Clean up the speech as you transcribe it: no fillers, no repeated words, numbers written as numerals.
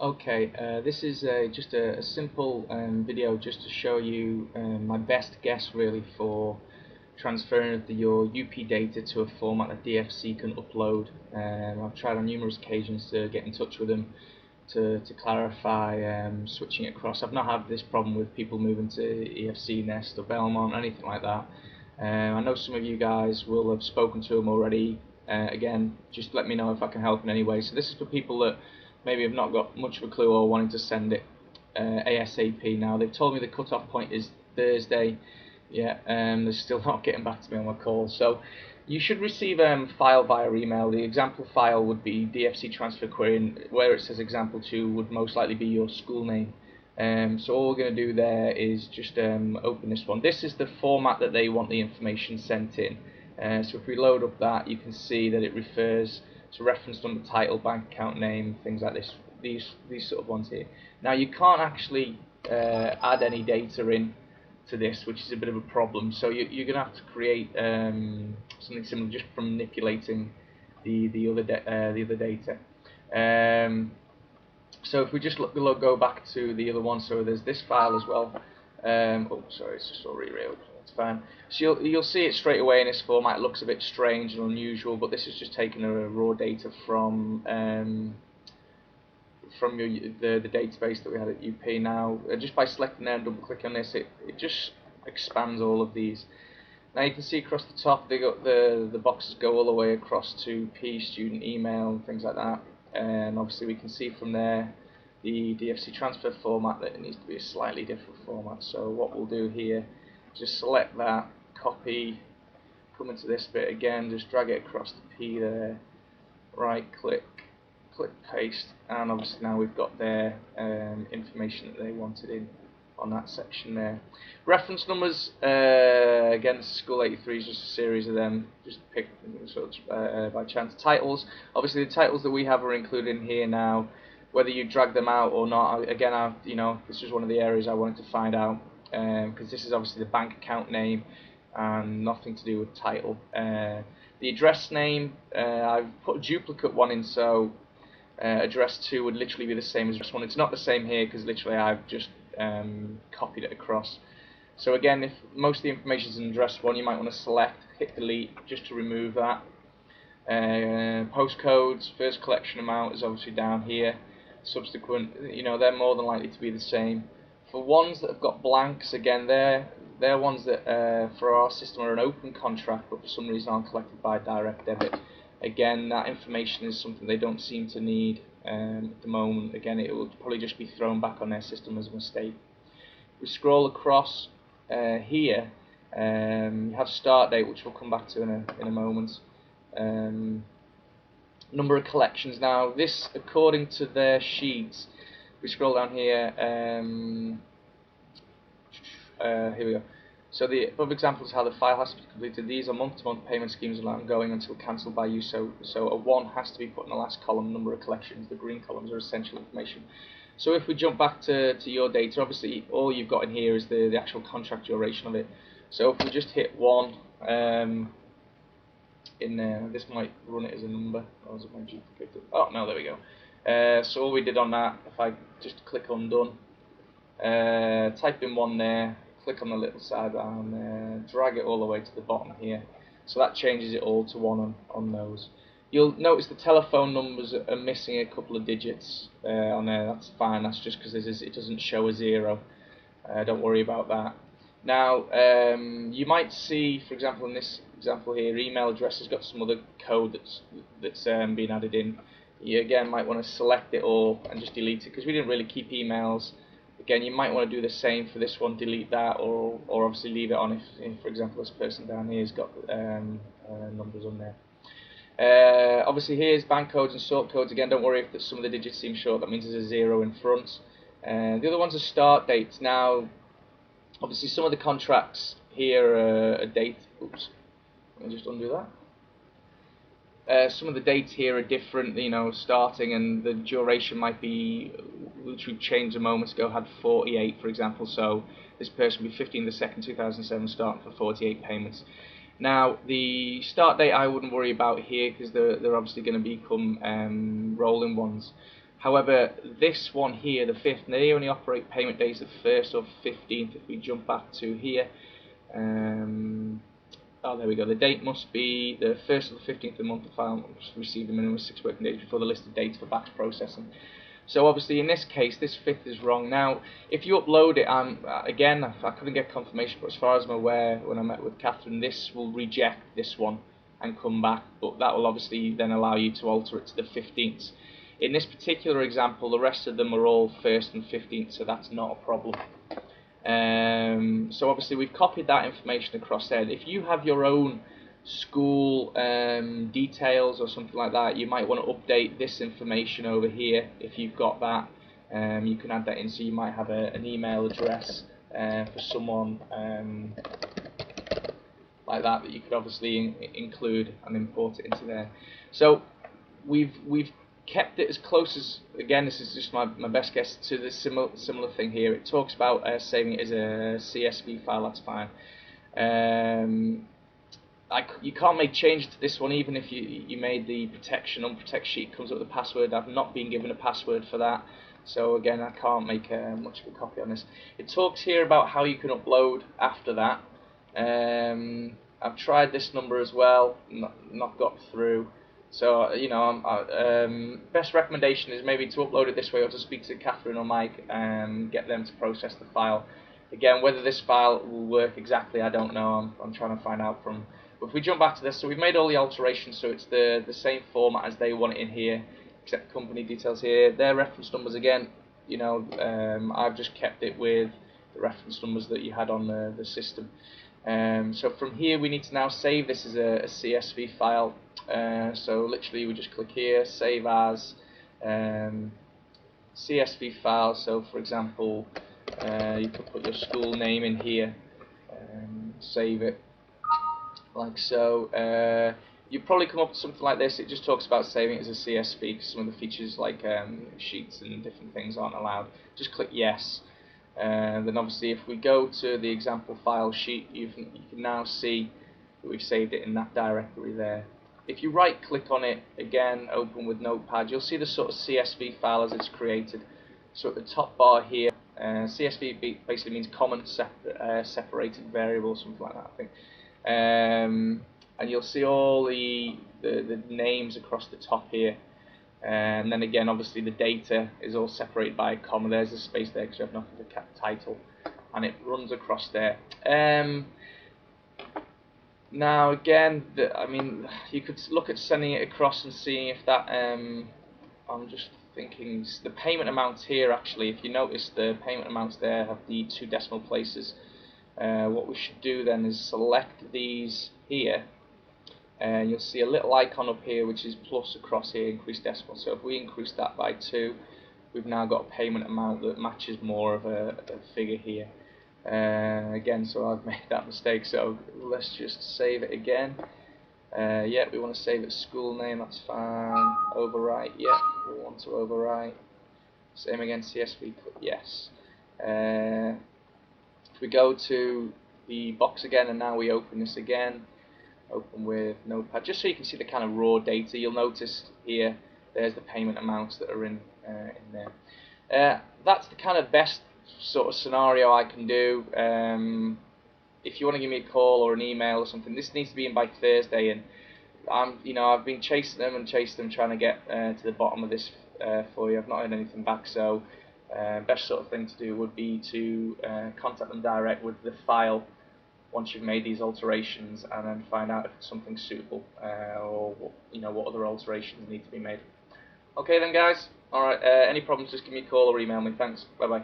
Okay, this is just a simple video just to show you my best guess really for transferring your UP data to a format that DFC can upload. I've tried on numerous occasions to get in touch with them to clarify switching it across. I've not had this problem with people moving to EFC Nest or Belmont or anything like that. I know some of you guys will have spoken to them already. Again, just let me know if I can help in any way. So this is for people that maybe have not got much of a clue or wanting to send it ASAP. Now they've told me the cut-off point is Thursday. Yeah, they're still not getting back to me on my call. So you should receive a file via email. The example file would be DFC Transfer query, and where it says example 2 would most likely be your school name. So all we're going to do there is just open this one. This is the format that they want the information sent in. So if we load up that, you can see that it refers to reference number, title, bank account name, things like this. These sort of ones here. Now you can't actually add any data in to this, which is a bit of a problem. So you're going to have to create something similar just from manipulating the other data. So if we just go back to the other one, so there's this file as well. Oh, sorry, it's just all reread. That's fine. So you'll see it straight away in this format. It looks a bit strange and unusual, but this is just taking a raw data from the database that we had at UP. Now, just by selecting there and double clicking on this, it just expands all of these. Now you can see across the top, they got the boxes go all the way across to P, student email, and things like that. And obviously we can see from there the DFC transfer format that it needs to be a slightly different format. So what we'll do here, just select that, copy, come into this bit again, just drag it across the P there, right click, click paste, and obviously now we've got their information that they wanted in on that section there. Reference numbers, again, School 83 is just a series of them, just picked sort of by chance. Titles, obviously the titles that we have are included in here now. Whether you drag them out or not, again, this is one of the areas I wanted to find out, because this is obviously the bank account name and nothing to do with title. The address name, I've put a duplicate one in, so address 2 would literally be the same as address 1. It's not the same here because literally I've just copied it across. So again, if most of the information is in address 1, you might want to select, hit delete just to remove that. Postcodes, first collection amount is obviously down here. Subsequent, they're more than likely to be the same. For ones that have got blanks, again, they're ones that for our system are an open contract, but for some reason aren't collected by direct debit. Again, that information is something they don't seem to need at the moment. Again, it will probably just be thrown back on their system as a mistake. We scroll across here, you have start date, which we'll come back to in a moment. Number of collections. Now, this, according to their sheets, we scroll down here. Here we go. So the above examples how the file has to be completed. These are month-to-month payment schemes and ongoing until cancelled by you. So a 1 has to be put in the last column, number of collections. The green columns are essential information. So if we jump back to your data, obviously all you've got in here is the actual contract duration of it. So if we just hit 1 in there, this might run it as a number. Or is it my duplicate? Oh no, there we go. So all we did on that, if I just click on done, type in 1 there, click on the little sidebar and drag it all the way to the bottom here. So that changes it all to 1 on those. You'll notice the telephone numbers are missing a couple of digits on there. That's fine. That's just because it doesn't show a 0. Don't worry about that. Now, you might see, for example, in this example here, email address has got some other code that's been added in. You again might want to select it all and just delete it because we didn't really keep emails. Again, you might want to do the same for this one, delete that, or obviously leave it on if for example, this person down here has got numbers on there. Obviously, here's bank codes and sort codes. Again, don't worry if some of the digits seem short, that means there's a 0 in front. The other ones are start dates. Now, obviously, some of the contracts here are a date. Oops, let me just undo that. Some of the dates here are different, starting, and the duration might be, which we changed a moment ago, had 48, for example. So this person will be 15/2, 2007, starting for 48 payments. Now, the start date I wouldn't worry about here because they're obviously going to become rolling ones. However, this one here, the 5th, they only operate payment days the 1st or 15th. If we jump back to here, oh, there we go. The date must be the 1st or the 15th of the month. The file must receive the minimum 6 working days before the listed dates for batch processing. So obviously in this case, this 5th is wrong. Now, if you upload it, again, I couldn't get confirmation, but as far as I'm aware, when I met with Catherine, this will reject this one and come back, but that will obviously then allow you to alter it to the 15th. In this particular example, the rest of them are all 1st and 15th, so that's not a problem. So obviously we've copied that information across there. If you have your own school details or something like that, you might want to update this information over here. If you've got that, you can add that in, so you might have an email address for someone like that you could obviously include and import it into there. So we've kept it as close as, again, this is just my best guess, to the similar thing here. It talks about saving it as a CSV file. That's fine. You can't make changes to this one, even if you made the protection unprotect sheet. Comes up with a password. I've not been given a password for that, so again I can't make much of a copy on this. It talks here about how you can upload after that. I've tried this number as well, not got through. So best recommendation is maybe to upload it this way, or to speak to Catherine or Mike and get them to process the file. Again, whether this file will work exactly, I don't know. I'm trying to find out from. But if we jump back to this, so we've made all the alterations, so it's the same format as they want it in here, except company details here. Their reference numbers again, I've just kept it with the reference numbers that you had on the system. So from here we need to now save this as a CSV file. So literally we just click here, save as CSV file. So for example, you could put your school name in here, save it like so. You probably come up with something like this. It just talks about saving it as a CSV because some of the features like sheets and different things aren't allowed. Just click yes. Then obviously if we go to the example file sheet, you can now see that we've saved it in that directory there. If you right click on it, again open with Notepad, you'll see the sort of CSV file as it's created. So at the top bar here, CSV basically means common separated variable, something like that I think. And you'll see all the names across the top here. And then again, obviously the data is all separated by a comma. There's a space there because you have nothing to title, and it runs across there. Now again, you could look at sending it across and seeing if that. I'm just thinking the payment amounts here. Actually, if you notice, the payment amounts there have the 2 decimal places. What we should do then is select these here. And you'll see a little icon up here which is plus across here, increase decimal. So if we increase that by 2, we've now got a payment amount that matches more of a figure here. Again, so I've made that mistake, so let's just save it again. Yeah, we want to save it school name, that's fine. Overwrite, yeah, we want to overwrite. Same again, CSV, click yes. If we go to the box again and now we open this again, open with Notepad, just so you can see the kind of raw data. You'll notice here, there's the payment amounts that are in there. That's the kind of best sort of scenario I can do. If you want to give me a call or an email or something, this needs to be in by Thursday, and I've been chasing them trying to get to the bottom of this for you. I've not heard anything back, so best sort of thing to do would be to contact them direct with the file once you've made these alterations, and then find out if it's something suitable or what other alterations need to be made. Okay then guys, alright, any problems just give me a call or email me. Thanks, bye bye.